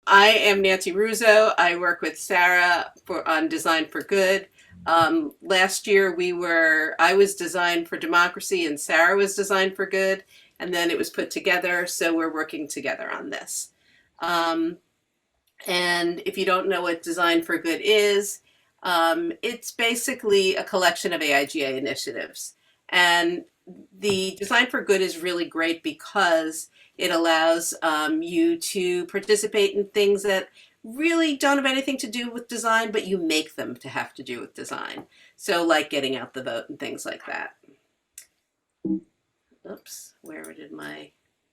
I am Nancy Ruzow. I work with Sarah on Design for Good. Last year I was Design for Democracy and Sarah was Design for Good, and then it was put together, so we're working together on this. Um, and if you don't know what Design for Good is, it's basically a collection of AIGA initiatives. And the Design for Good is really great because it allows you to participate in things that really don't have anything to do with design, but you make them to have to do with design. So, like getting out the vote and things like that. Oops, where did my.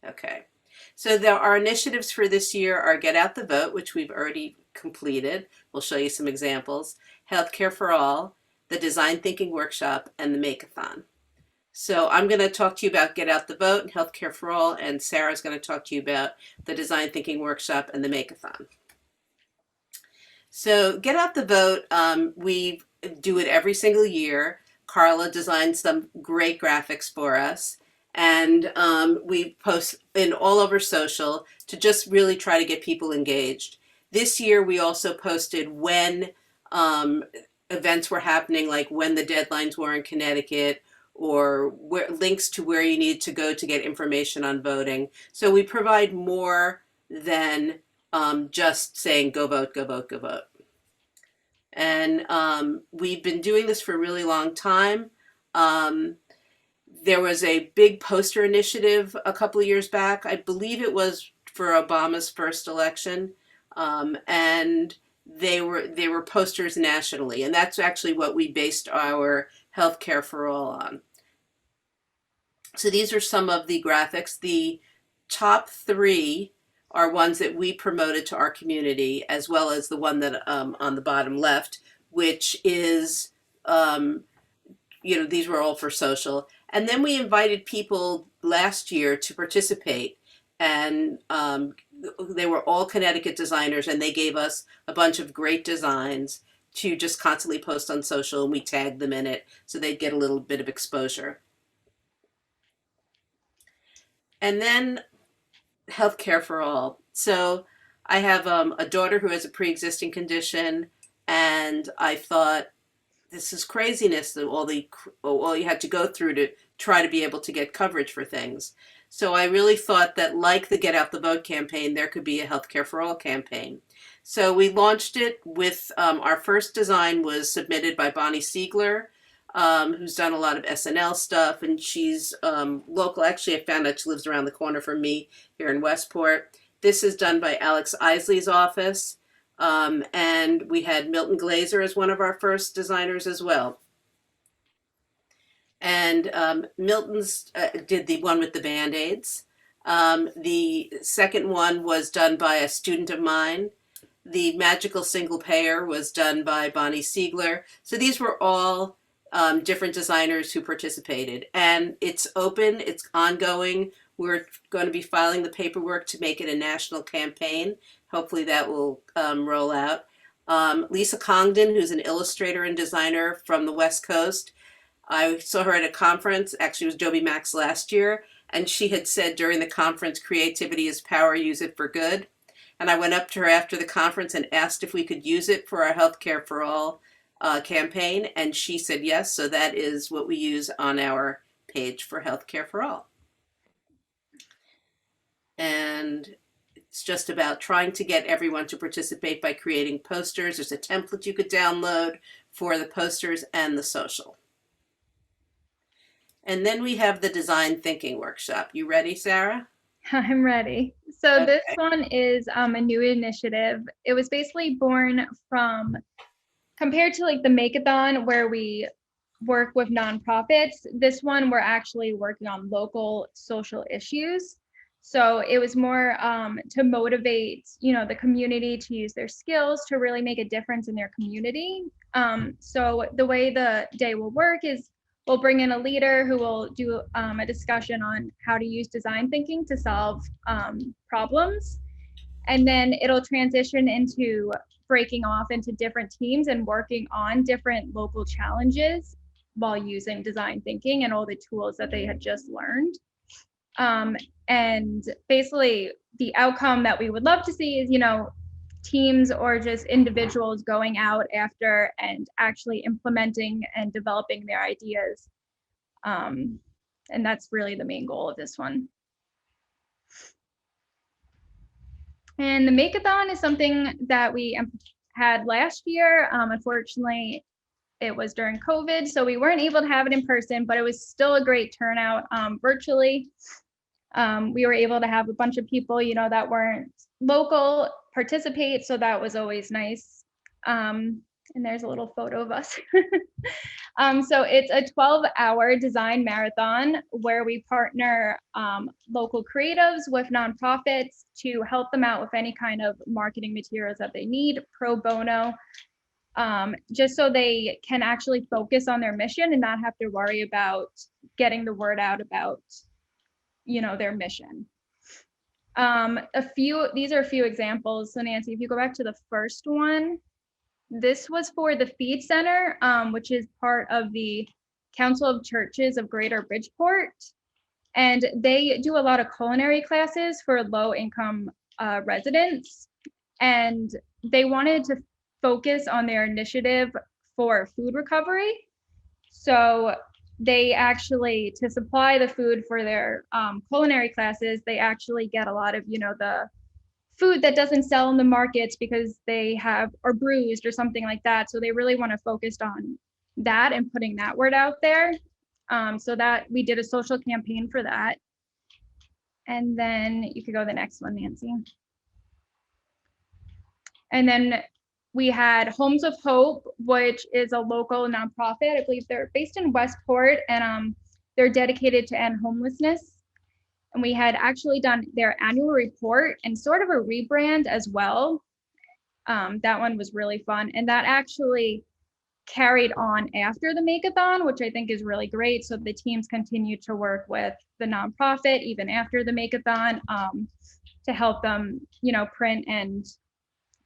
Okay. So there are initiatives for this year are Get Out the Vote, which we've already completed. We'll show you some examples. Healthcare for All, the Design Thinking Workshop, and the Make-a-thon. So I'm going to talk to you about Get Out the Vote and Healthcare for All, and Sarah's going to talk to you about the Design Thinking Workshop and the Make-a-thon. So Get Out the Vote, we do it every single year. Carla designs some great graphics for us. And we post in all over social to just really try to get people engaged. This year, we also posted when events were happening, like when the deadlines were in Connecticut, or links to where you need to go to get information on voting. So we provide more than just saying go vote, go vote, go vote. And we've been doing this for a really long time. There was a big poster initiative a couple of years back. I believe it was for Obama's first election, and they were posters nationally, and that's actually what we based our Healthcare for All on. So these are some of the graphics. The top three are ones that we promoted to our community, as well as the one that on the bottom left, which is these were all for social. And then we invited people last year to participate, and they were all Connecticut designers, and they gave us a bunch of great designs to just constantly post on social, and we tagged them in it so they'd get a little bit of exposure. And then Healthcare for All. So I have a daughter who has a pre-existing condition, and I thought, this is craziness that all you had to go through to try to be able to get coverage for things. So I really thought that, like the Get Out the Vote campaign, there could be a Healthcare for All campaign. So we launched it with our first design was submitted by Bonnie Siegler, who's done a lot of SNL stuff, and she's local. Actually, I found out she lives around the corner from me here in Westport. This is done by Alex Isley's office. And we had Milton Glaser as one of our first designers as well. And Milton's did the one with the Band-Aids. The second one was done by a student of mine. The Magical Single Payer was done by Bonnie Siegler. So these were all different designers who participated. And it's open, it's ongoing. We're going to be filing the paperwork to make it a national campaign. Hopefully that will roll out. Lisa Congdon, who's an illustrator and designer from the West Coast. I saw her at a conference, actually it was Joby Max last year, and she had said during the conference, creativity is power, use it for good. And I went up to her after the conference and asked if we could use it for our Healthcare for All campaign, and she said yes, so that is what we use on our page for Healthcare for All. And it's just about trying to get everyone to participate by creating posters. There's a template you could download for the posters and the social. And then we have the Design Thinking Workshop. You ready, Sarah? I'm ready. So Okay. This one is a new initiative. It was basically born from, compared to like the Make-a-thon where we work with nonprofits, this one we're actually working on local social issues. So it was more to motivate, the community to use their skills to really make a difference in their community. So the way the day will work is we'll bring in a leader who will do a discussion on how to use design thinking to solve problems. And then it'll transition into breaking off into different teams and working on different local challenges while using design thinking and all the tools that they had just learned. And basically the outcome that we would love to see is, teams or just individuals going out after and actually implementing and developing their ideas. And that's really the main goal of this one. And the Make-a-thon is something that we had last year. Unfortunately, it was during COVID, so we weren't able to have it in person, but it was still a great turnout virtually. We were able to have a bunch of people, you know, that weren't local participate, so that was always nice. And there's a little photo of us. So it's a 12-hour design marathon where we partner local creatives with nonprofits to help them out with any kind of marketing materials that they need pro bono, just so they can actually focus on their mission and not have to worry about getting the word out about, you know, their mission. These are a few examples. So Nancy, if you go back to the first one, this was for the Feed Center, which is part of the Council of Churches of Greater Bridgeport. And they do a lot of culinary classes for low-income residents. And they wanted to focus on their initiative for food recovery. So they actually, to supply the food for their culinary classes, they actually get a lot of, you know, the food that doesn't sell in the markets because they have or bruised or something like that. So they really want to focus on that and putting that word out there. So that we did a social campaign for that. And then you could go to the next one, Nancy. And then we had Homes of Hope, which is a local nonprofit. I believe they're based in Westport, and they're dedicated to end homelessness. And we had actually done their annual report and sort of a rebrand as well. That one was really fun. And that actually carried on after the Make-a-thon, which I think is really great. So the teams continue to work with the nonprofit even after the Make-a-thon to help them, you know, print and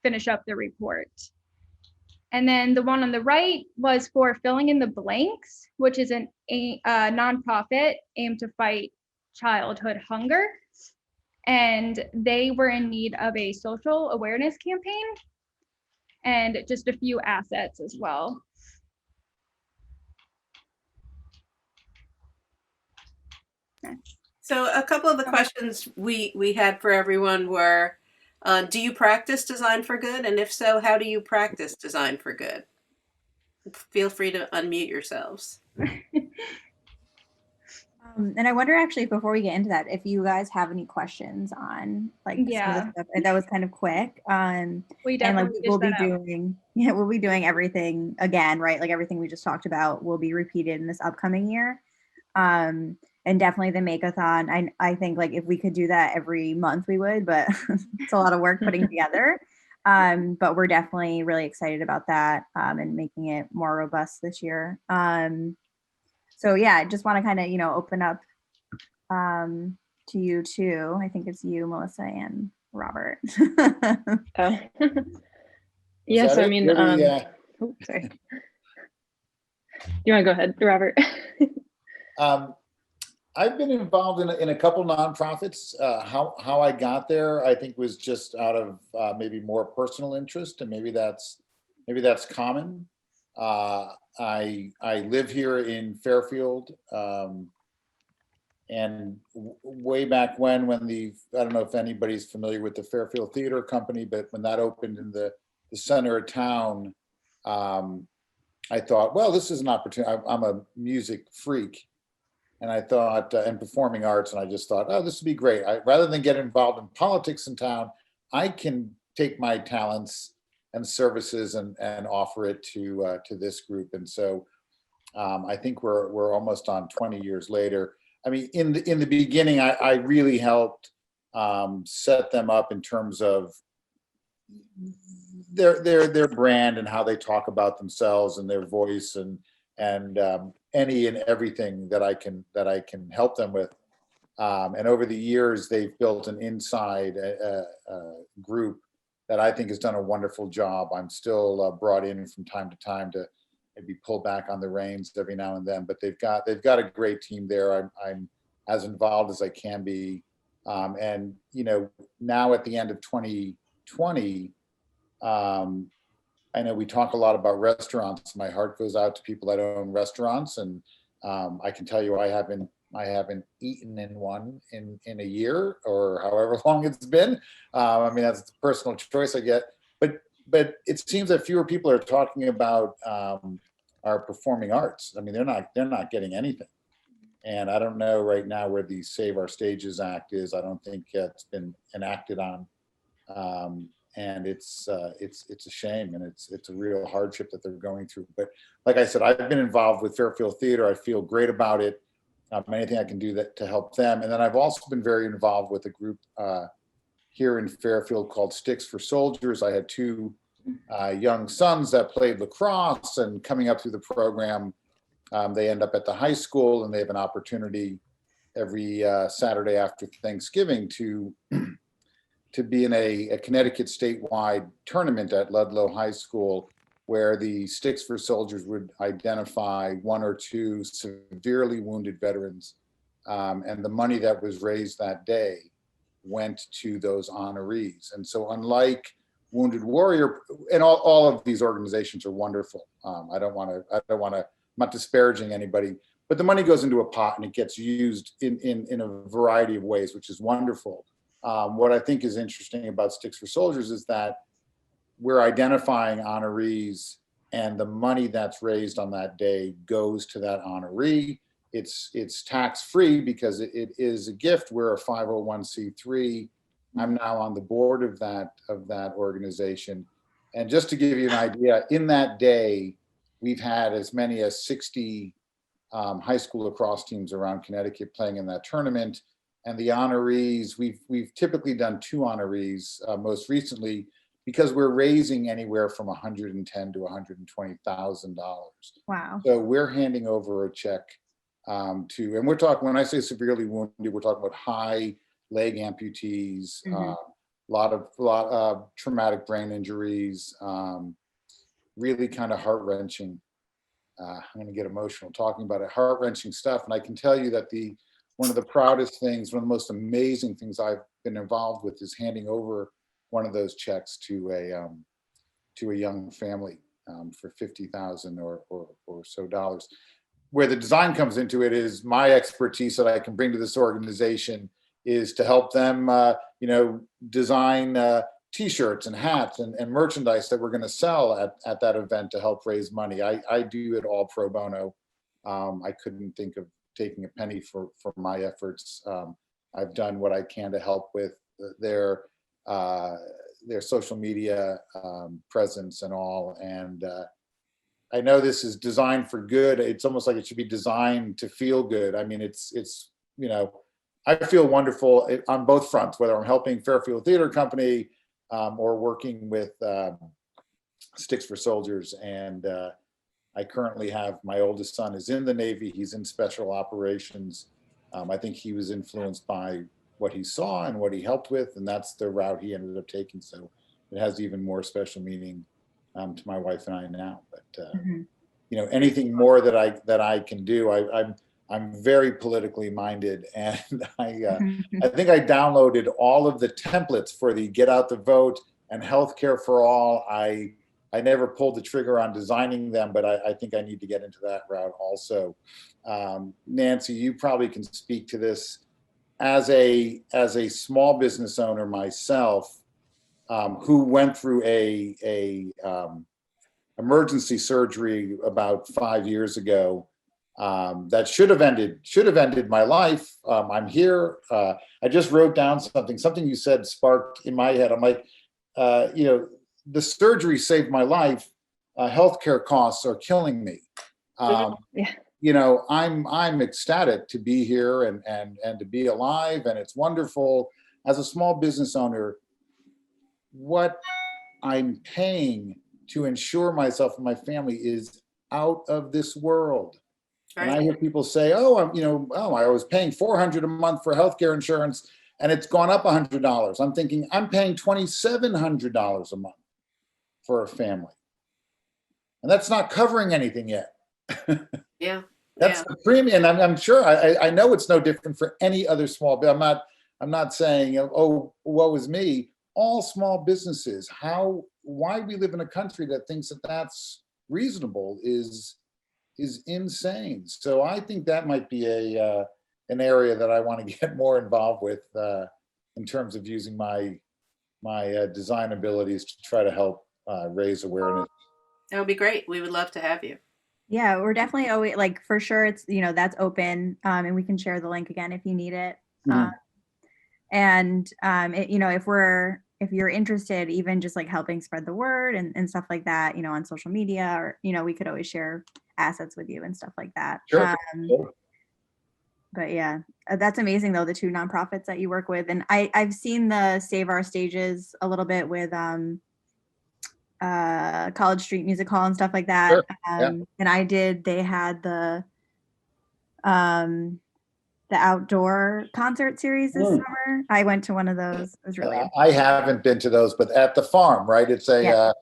finish up the report. And then the one on the right was for Filling in the Blanks, which is a nonprofit aimed to fight childhood hunger. And they were in need of a social awareness campaign and just a few assets as well. So a couple of the questions we had for everyone were, do you practice design for good? And if so, how do you practice design for good? Feel free to unmute yourselves. And I wonder actually, before we get into that, if you guys have any questions on like some of the stuff that was kind of quick. We definitely we'll be doing everything again, right? Like everything we just talked about will be repeated in this upcoming year. And definitely the Make-a-thon. I think like if we could do that every month, we would, but it's a lot of work putting together. But we're definitely really excited about that and making it more robust this year. So yeah, I just want to kind of, you know, open up to you too. I think it's you, Melissa, and Robert. Oh. Yes, I mean, oh, sorry. You want to go ahead, Robert? I've been involved in a couple nonprofits. How I got there, I think, was just out of maybe more personal interest, and maybe that's common. I live here in Fairfield, and way back when I don't know if anybody's familiar with the Fairfield Theater Company, but when that opened in the center of town, I thought, well, this is an opportunity. I'm a music freak, and I thought, and performing arts, and I just thought, oh, this would be great. Rather than get involved in politics in town, I can take my talents and services and offer it to this group. And so I think we're almost on 20 years later. I mean, in the beginning, I really helped set them up in terms of their brand and how they talk about themselves and their voice and any and everything that I can help them with. And over the years, they've built an inside group that I think has done a wonderful job. I'm still brought in from time to time to maybe pull back on the reins every now and then, but they've got a great team there. I'm as involved as I can be. And you know, now at the end of 2020, I know we talk a lot about restaurants. My heart goes out to people that own restaurants, and I can tell you I haven't eaten in one in a year or however long it's been. I mean, that's a personal choice I get, but it seems that fewer people are talking about our performing arts. I mean, they're not getting anything. And I don't know right now where the Save Our Stages Act is. I don't think it's been enacted on. And it's a shame, and it's a real hardship that they're going through. But like I said, I've been involved with Fairfield Theater. I feel great about it. Anything I can do to help them. And then I've also been very involved with a group here in Fairfield called Sticks for Soldiers. I had two young sons that played lacrosse, and coming up through the program, they end up at the high school, and they have an opportunity every Saturday after Thanksgiving to be in a Connecticut statewide tournament at Ludlow High School, where the Sticks for Soldiers would identify one or two severely wounded veterans. And the money that was raised that day went to those honorees. And so unlike Wounded Warrior, and all of these organizations are wonderful. I'm not disparaging anybody, but the money goes into a pot and it gets used in a variety of ways, which is wonderful. What I think is interesting about Sticks for Soldiers is that we're identifying honorees, and the money that's raised on that day goes to that honoree. It's tax-free because it is a gift. We're a 501c3. I'm now on the board of that organization. And just to give you an idea, in that day, we've had as many as 60 high school lacrosse teams around Connecticut playing in that tournament. And the honorees, we've typically done 2 honorees most recently, because we're raising anywhere from $110,000 to $120,000. Wow. So we're handing over a check and we're talking, when I say severely wounded, we're talking about high leg amputees, lot of traumatic brain injuries, really kind of heart-wrenching. I'm going to get emotional talking about it, heart-wrenching stuff. And I can tell you that one of the proudest things, one of the most amazing things I've been involved with is handing over one of those checks to a young family for $50,000 or so dollars. Where the design comes into it is my expertise that I can bring to this organization is to help them, design T-shirts and hats and merchandise that we're going to sell at that event to help raise money. I do it all pro bono. I couldn't think of taking a penny for my efforts. I've done what I can to help with their social media presence and all. And I know this is designed for good. It's almost like it should be designed to feel good. I mean, it's I feel wonderful on both fronts, whether I'm helping Fairfield Theater Company or working with Sticks for Soldiers. And I currently have, my oldest son is in the Navy. He's in special operations. I think he was influenced by what he saw and what he helped with, and that's the route he ended up taking. So it has even more special meaning to my wife and I now. But anything more that I can do, I'm very politically minded, and I think I downloaded all of the templates for the Get Out the Vote and Healthcare for All. I never pulled the trigger on designing them, but I think I need to get into that route also. Nancy, you probably can speak to this. As a small business owner myself, who went through a emergency surgery about 5 years ago, that should have ended my life. I'm here. I just wrote down something you said sparked in my head. I'm like, the surgery saved my life. Healthcare costs are killing me. I'm ecstatic to be here and to be alive, and it's wonderful. As a small business owner, what I'm paying to insure myself and my family is out of this world. Right. And I hear people say, I was paying $400 a month for healthcare insurance and it's gone up $100. I'm thinking I'm paying $2,700 a month for a family. And that's not covering anything yet. Yeah. That's the premium. And I'm sure, I know it's no different for any other small business. I'm not saying, oh, woe is me. All small businesses, why we live in a country that thinks that that's reasonable is insane. So I think that might be an area that I want to get more involved with in terms of using my design abilities to try to help raise awareness. That would be great. We would love to have you. Yeah, we're definitely always like, for sure, it's, that's open, and we can share the link again if you need it. Mhm. And if you're interested, even just like helping spread the word and stuff like that, on social media, or we could always share assets with you and stuff like that. Sure. Sure. But yeah, that's amazing though, the two nonprofits that you work with. And I've seen the Save Our Stages a little bit with College Street Music Hall and stuff like that. Sure. Yeah. And they had the outdoor concert series this summer. I went to one of those. It was really I haven't been to those, but at the farm, right? It's a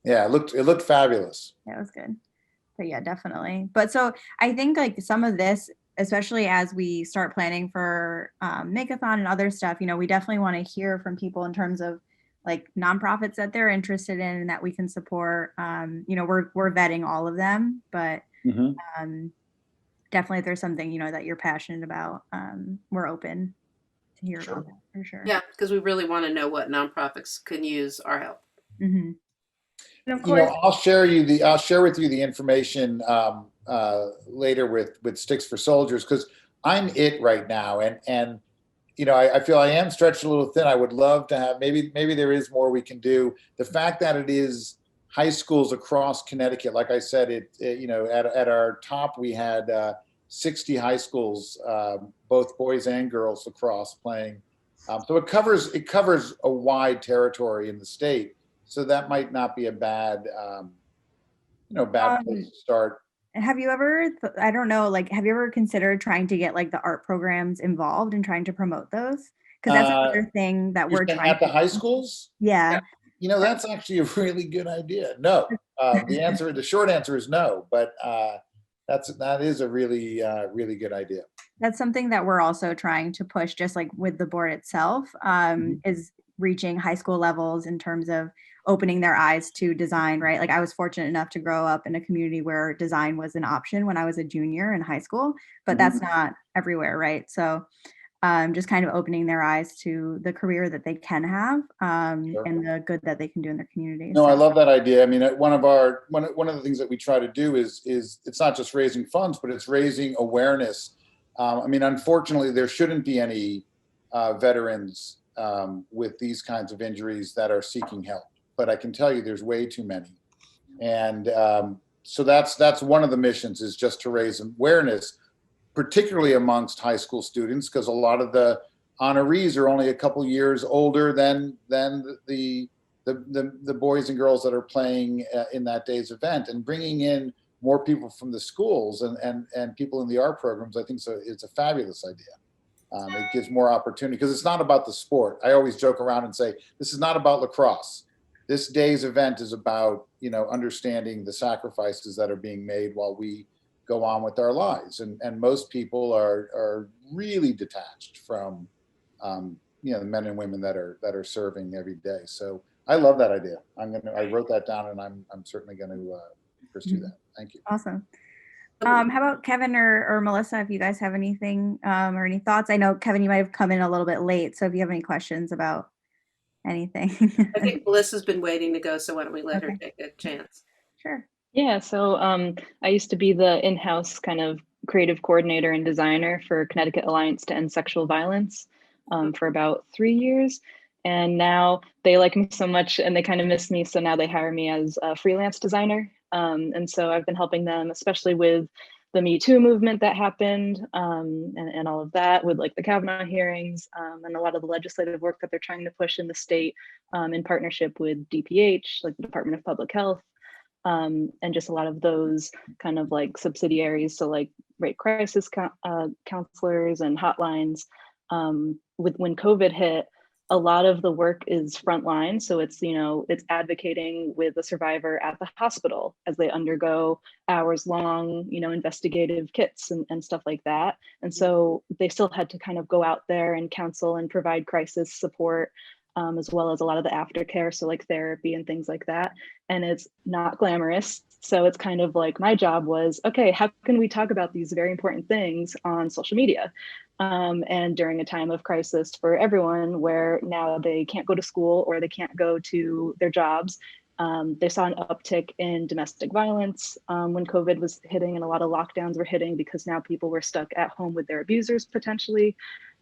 it looked fabulous. Yeah, it was good. But yeah, definitely. But so I think like some of this, especially as we start planning for Makeathon and other stuff, we definitely want to hear from people in terms of like nonprofits that they're interested in and that we can support. We're vetting all of them, but definitely if there's something, that you're passionate about, we're open to hear about that for sure. Yeah, because we really want to know what nonprofits can use our help. Mm-hmm. And of course, I'll share with you the information later with Sticks for Soldiers, because I'm it right now, and I feel I am stretched a little thin. I would love to have maybe there is more we can do. The fact that it is high schools across Connecticut, like I said, at our top we had 60 high schools, both boys and girls lacrosse playing. So it covers a wide territory in the state. So that might not be a bad place to start. Have you ever, I don't know, like, have you ever considered trying to get like the art programs involved and trying to promote those? Because that's another thing that we're trying at the high schools. Yeah. That's actually a really good idea. No, the short answer is no, but that is a really really good idea. That's something that we're also trying to push, just like with the board itself, is reaching high school levels in terms of opening their eyes to design, right? Like I was fortunate enough to grow up in a community where design was an option when I was a junior in high school, but that's not everywhere, right? So just kind of opening their eyes to the career that they can have, and the good that they can do in their community. No, I love that idea. I mean, one of the things that we try to do is it's not just raising funds, but it's raising awareness. Unfortunately, there shouldn't be any veterans with these kinds of injuries that are seeking help. But I can tell you there's way too many. And so that's one of the missions, is just to raise awareness, particularly amongst high school students, because a lot of the honorees are only a couple years older than the boys and girls that are playing in that day's event. And bringing in more people from the schools and people in the art programs, I think it's a fabulous idea. It gives more opportunity, because it's not about the sport. I always joke around and say, this is not about lacrosse. This day's event is about, understanding the sacrifices that are being made while we go on with our lives. And most people are really detached from, the men and women that are serving every day. So I love that idea. I wrote that down, and I'm certainly going to pursue that. Thank you. Awesome. How about Kevin or Melissa, if you guys have anything or any thoughts? I know, Kevin, you might have come in a little bit late, so if you have any questions about anything. I think Melissa's been waiting to go, so why don't we let her take a chance? Sure. Yeah, so I used to be the in-house kind of creative coordinator and designer for Connecticut Alliance to End Sexual Violence for about 3 years. And now they like me so much and they kind of miss me. So now they hire me as a freelance designer. And so I've been helping them, especially with the Me Too movement that happened and all of that, with like the Kavanaugh hearings and a lot of the legislative work that they're trying to push in the state in partnership with DPH, like the Department of Public Health. And just a lot of those kind of like subsidiaries, so like rape crisis counselors and hotlines. When COVID hit, a lot of the work is frontline. So it's, it's advocating with the survivor at the hospital as they undergo hours long, investigative kits and stuff like that. And so they still had to kind of go out there and counsel and provide crisis support as well as a lot of the aftercare, so like therapy and things like that. And it's not glamorous. So it's kind of like my job was, okay, how can we talk about these very important things on social media? And during a time of crisis for everyone, where now they can't go to school or they can't go to their jobs, they saw an uptick in domestic violence when COVID was hitting and a lot of lockdowns were hitting, because now people were stuck at home with their abusers potentially.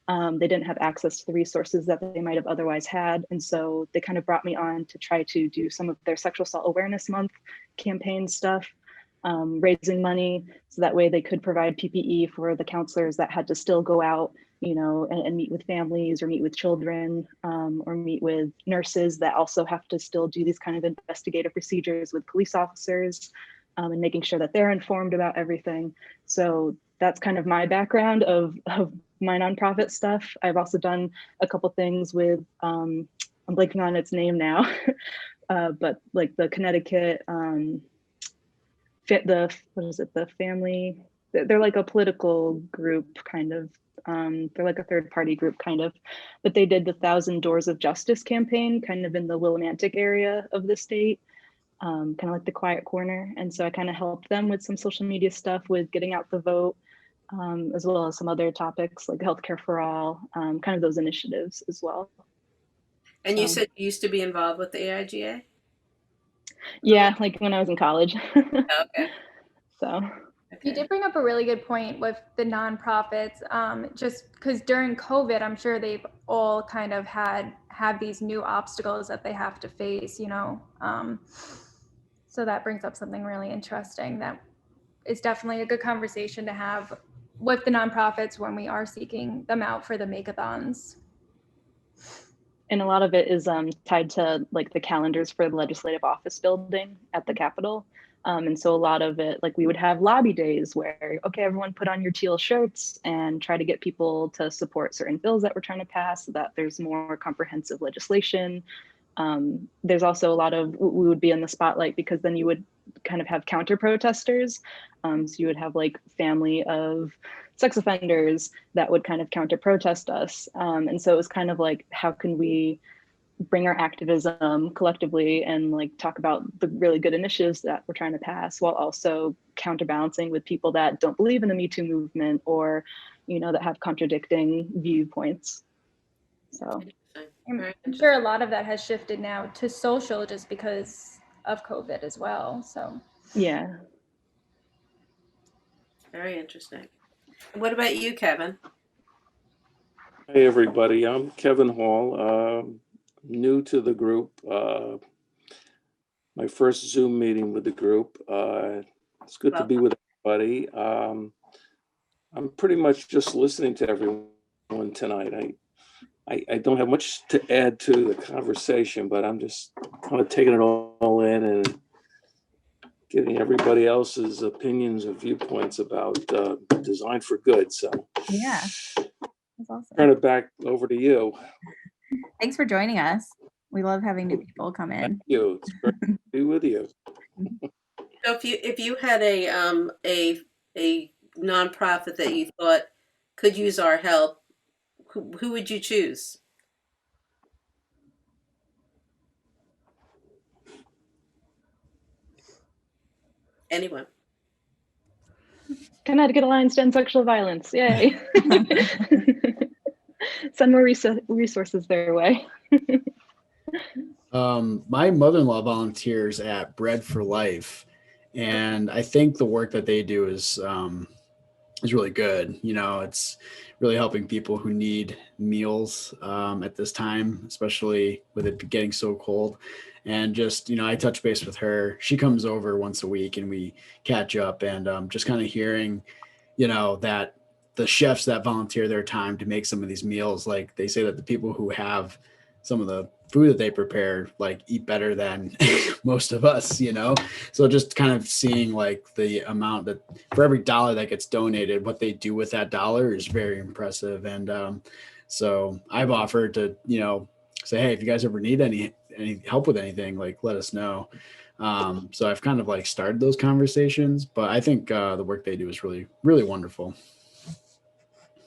They didn't have access to the resources that they might have otherwise had. And so they kind of brought me on to try to do some of their Sexual Assault Awareness Month campaign stuff, raising money so that way they could provide PPE for the counselors that had to still go out, and meet with families or meet with children, or meet with nurses that also have to still do these kind of investigative procedures with police officers, and making sure that they're informed about everything. So that's kind of my background of my nonprofit stuff. I've also done a couple things with, I'm blanking on its name now, but like the Connecticut, the family, they're like a political group kind of, they're like a third party group kind of, but they did the 1,000 Doors of Justice campaign kind of in the Willimantic area of the state. Kind of like the quiet corner. And so I kind of helped them with some social media stuff with getting out the vote, as well as some other topics like healthcare for all, kind of those initiatives as well. And you So, said you used to be involved with the AIGA? yeah, like when I was in college. Okay. So You Okay. did bring up a really good point with the nonprofits, just because during COVID, I'm sure they've all kind of had these new obstacles that they have to face, so that brings up something really interesting that is definitely a good conversation to have with the nonprofits when we are seeking them out for the makeathons. and a lot of it is tied to like the calendars for the legislative office building at the Capitol. And so a lot of it, like we would have lobby days where, okay, everyone put on your teal shirts and try to get people to support certain bills that we're trying to pass so that there's more comprehensive legislation. There's also a lot of, we would be in the spotlight because then you would kind of have counter protesters. So you would have like family of sex offenders that would kind of counter protest us. And so it was kind of like, how can we bring our activism collectively and like talk about the really good initiatives that we're trying to pass while also counterbalancing with people that don't believe in the Me Too movement or, that have contradicting viewpoints. So I'm sure a lot of that has shifted now to social just because of COVID as well. So yeah. Very interesting. And what about you, Kevin? Hey everybody, I'm Kevin Hall, new to the group. My first Zoom meeting with the group. It's good to be with everybody. I'm pretty much just listening to everyone tonight. I don't have much to add to the conversation, but I'm just kind of taking it all in and getting everybody else's opinions and viewpoints about design for good. So Yeah, that's awesome. turn it back over to you. Thanks for joining us. We love having new people come in. Thank you. It's great to be with you. So if you had a nonprofit that you thought could use our help, who would you choose? Anyone? Connecticut Alliance to End Sexual Violence. Yay. Send more resources their way. My mother-in-law volunteers at Bread for Life, and I think the work that they do is really good. It's really helping people who need meals at this time, especially with it getting so cold. And just, I touch base with her. She comes over once a week and we catch up, and just kind of hearing, that the chefs that volunteer their time to make some of these meals, like they say that the people who have some of the food that they prepare, like eat better than most of us, So just kind of seeing like the amount that for every dollar that gets donated, what they do with that dollar is very impressive. And so I've offered to, say, hey, if you guys ever need any help with anything, like let us know. So I've kind of like started those conversations, but I think the work they do is really, really wonderful.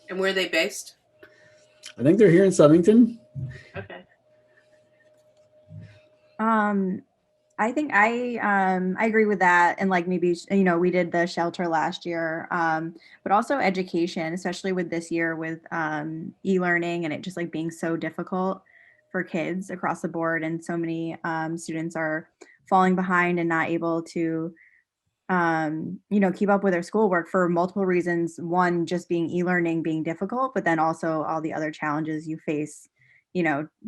And where are they based? I think they're here in Southington. Okay. Um, I think I agree with that, and like maybe we did the shelter last year, but also education, especially with this year with e-learning and it just like being so difficult for kids across the board, and so many students are falling behind and not able to keep up with their schoolwork for multiple reasons. One, just being e-learning being difficult, but then also all the other challenges you face,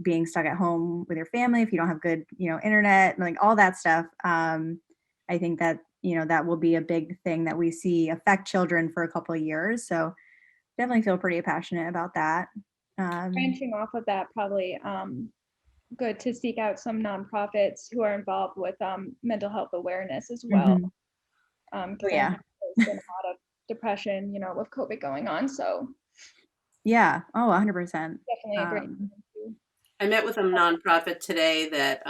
being stuck at home with your family if you don't have good, internet, like all that stuff. I think that, that will be a big thing that we see affect children for a couple of years. So definitely feel pretty passionate about that. Branching off of that, probably good to seek out some nonprofits who are involved with mental health awareness as well. Mhm. Because I Yeah. know there's been a lot of depression, with COVID going on. So Yeah. Oh, 100%. definitely a great I met with a nonprofit today that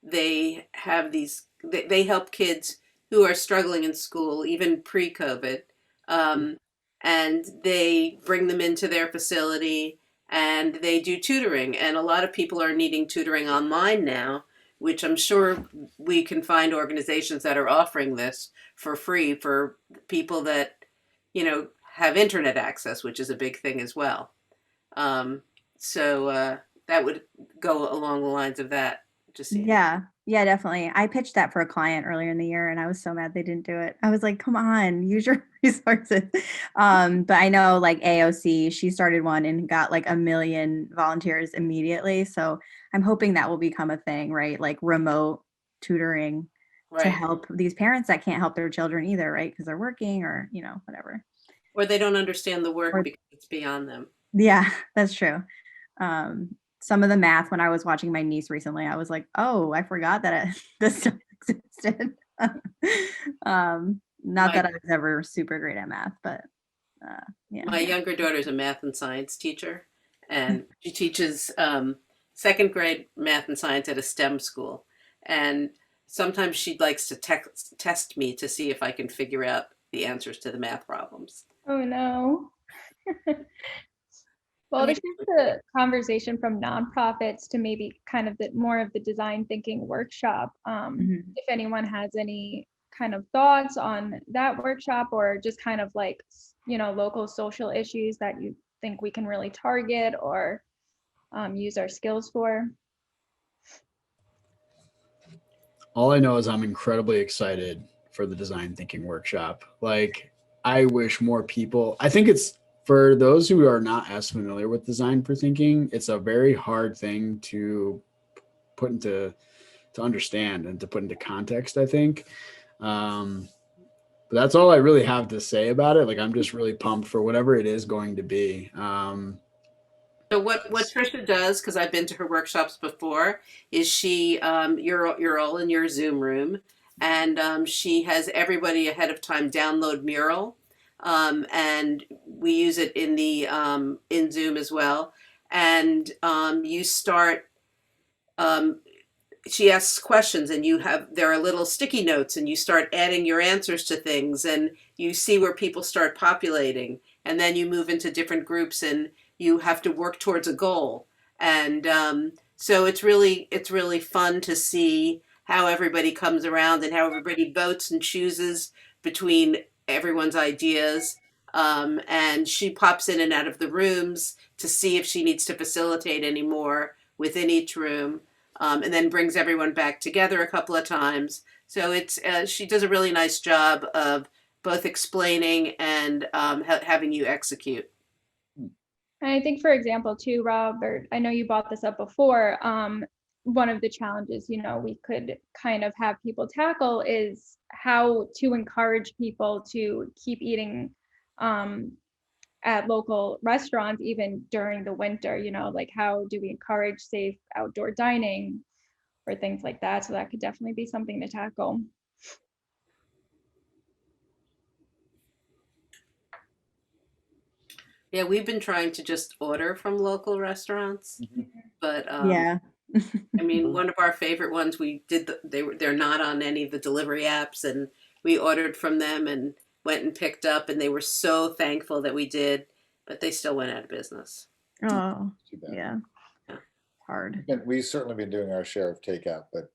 they have they help kids who are struggling in school, even pre-COVID, um, and they bring them into their facility and they do tutoring. And a lot of people are needing tutoring online now, which I'm sure we can find organizations that are offering this for free for people that, have internet access, which is a big thing as well. Um, so that would go along the lines of that. Just seeing. Yeah. Yeah, definitely. I pitched that for a client earlier in the year and I was so mad they didn't do it. I was like, come on, use your resources. But I know like AOC, she started one and got like 1 million volunteers immediately. So I'm hoping that will become a thing, right? Like remote tutoring to Right. help these parents that can't help their children either, right? Because they're working or, whatever. Or they don't understand the work Or because it's beyond them. yeah, that's true. Some of the math when I was watching my niece recently, I was like, "Oh, I forgot that this stuff existed." Not My that I was ever super great at math, but yeah. my younger daughter's a math and science teacher, and she teaches second grade math and science at a STEM school. And sometimes she likes to test me to see if I can figure out the answers to the math problems. Oh no. I Well, to mean, shift the conversation from nonprofits to maybe kind of the more of the design thinking workshop, Mhm. if anyone has any kind of thoughts on that workshop or just kind of like, local social issues that you think we can really target or use our skills for. All I know is I'm incredibly excited for the design thinking workshop. Like, I wish more people, I think it's for those who are not as familiar with design for thinking, it's a very hard thing to put into to understand and to put into context, I think. But that's all I really have to say about it. Like, I'm just really pumped for whatever it is going to be. So what Trisha does, because I've been to her workshops before, is you're all in your Zoom room, and she has everybody ahead of time download Mural, and we use it in the in Zoom as well. And you start. Um, she asks questions, and there are little sticky notes, and you start adding your answers to things, and you see where people start populating, and then you move into different groups, and you have to work towards a goal. And so it's really fun to see how everybody comes around and how everybody votes and chooses between everyone's ideas. And she pops in and out of the rooms to see if she needs to facilitate any more within each room, and then brings everyone back together a couple of times. So she does a really nice job of both explaining and having you execute. And I think, for example, too, Robert, I know you brought this up before. One of the challenges, we could kind of have people tackle is how to encourage people to keep eating at local restaurants, even during the winter, like how do we encourage safe outdoor dining or things like that. So that could definitely be something to tackle. Yeah, we've been trying to just order from local restaurants, but Yeah. I mean, one of our favorite ones we did. They're not on any of the delivery apps, and we ordered from them and went and picked up, and they were so thankful that we did, but they still went out of business. Oh, Too bad. yeah. Yeah. hard. We've certainly been doing our share of takeout, but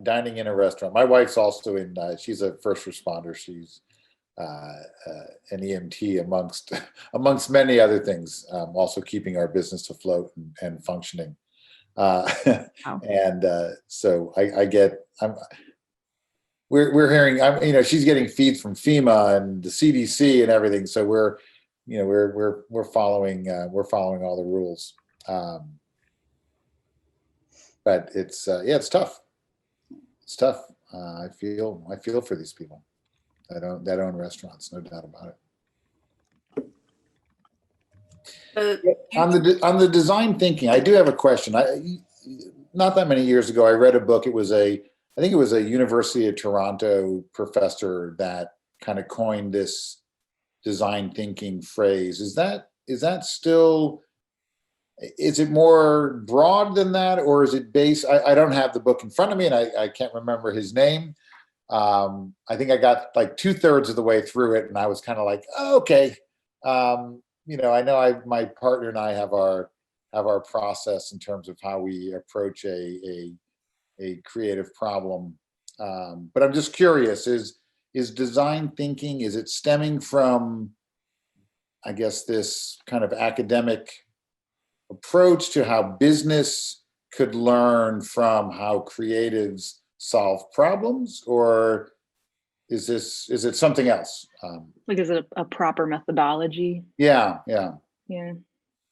dining in a restaurant. My wife's also she's a first responder. She's an EMT amongst many other things, also keeping our business afloat and functioning. And so I get, we're hearing, she's getting feeds from FEMA and the CDC and everything. So we're following all the rules. But it's it's tough. It's tough. I feel for these people that own restaurants, no doubt about it. On the design thinking, I do have a question. Not that many years ago, I read a book. I think it was a University of Toronto professor that kind of coined this design thinking phrase. Is that still? Is it more broad than that, or is it based? I don't have the book in front of me, and I can't remember his name. I think I got like 2/3 of the way through it, and I was kind of like, oh, okay. I know my partner and I have our process in terms of how we approach a creative problem. But I'm just curious: is design thinking, is it stemming from, I guess, this kind of academic approach to how business could learn from how creatives solve problems, or is it something else? Like, is it a proper methodology? Yeah. I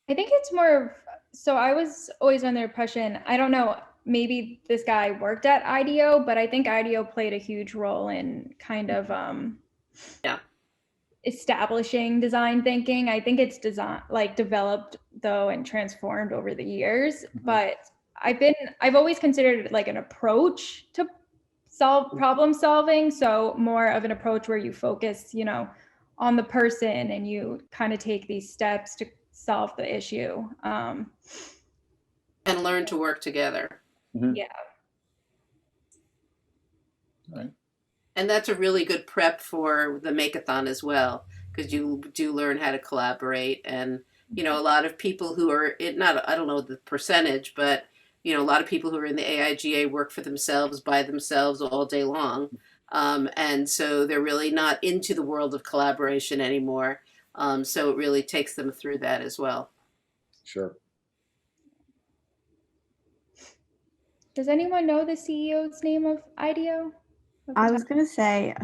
think it's more of, so I was always under the impression, I don't know, maybe this guy worked at IDEO, but I think IDEO played a huge role in kind of establishing design thinking. I think it's developed though and transformed over the years, but I've always considered it like an approach to problem solving. So more of an approach where you focus, on the person and you kind of take these steps to solve the issue. And learn to work together. Mm-hmm. Yeah. Right. And that's a really good prep for the Make-a-thon as well, because you do learn how to collaborate. And, a lot of people who are I don't know the percentage, but, a lot of people who are in the AIGA work for themselves, by themselves all day long. And so they're really not into the world of collaboration anymore. So it really takes them through that as well. Sure. Does anyone know the CEO's name of IDEO? I was gonna say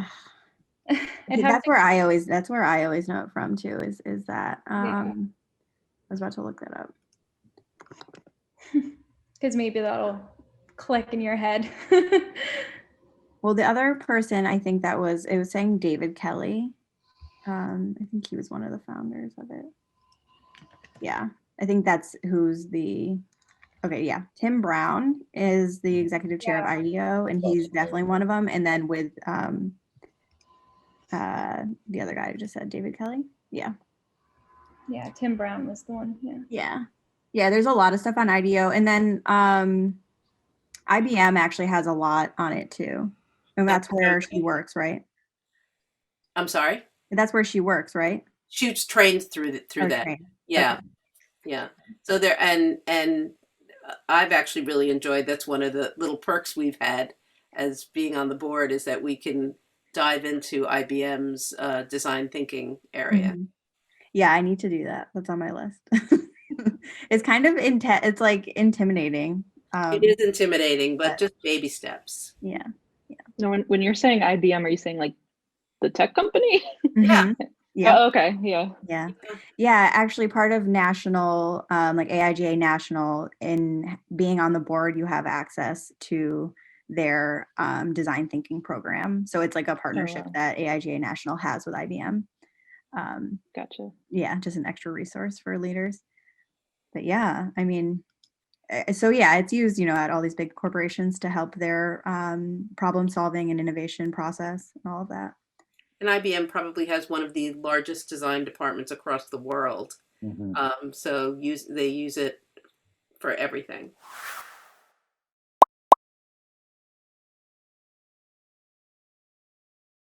that's where I always know it from too. Is that I was about to look that up because maybe that'll click in your head. Well, the other person, I think it was saying David Kelly. I think he was one of the founders of it. Yeah, I think that's who's the. Okay, yeah. Tim Brown is the executive chair of IDEO, and he's definitely one of them. And then with the other guy who just said, David Kelly. Yeah. Yeah, Tim Brown was the one. Yeah. There's a lot of stuff on IDEO, and then IBM actually has a lot on it too, and that's where she works, right? I'm sorry. That's where she works, right? She's trained through that. Trained. Yeah. Okay. Yeah. So there, and I've actually really enjoyed, that's one of the little perks we've had as being on the board, is that we can dive into IBM's design thinking area. Mm-hmm. Yeah, I need to do that. That's on my list. It's kind of it's like intimidating. It is intimidating, but just baby steps. Yeah. No, when you're saying IBM, are you saying like the tech company? Yeah. Yeah. Oh, okay. Yeah. Actually, part of national, like AIGA National, in being on the board, you have access to their design thinking program. So it's like a partnership that AIGA National has with IBM. Gotcha. Yeah, just an extra resource for leaders. But yeah, I mean, so yeah, it's used, at all these big corporations to help their problem solving and innovation process and all of that. And IBM probably has one of the largest design departments across the world. Mm-hmm. So they use it for everything.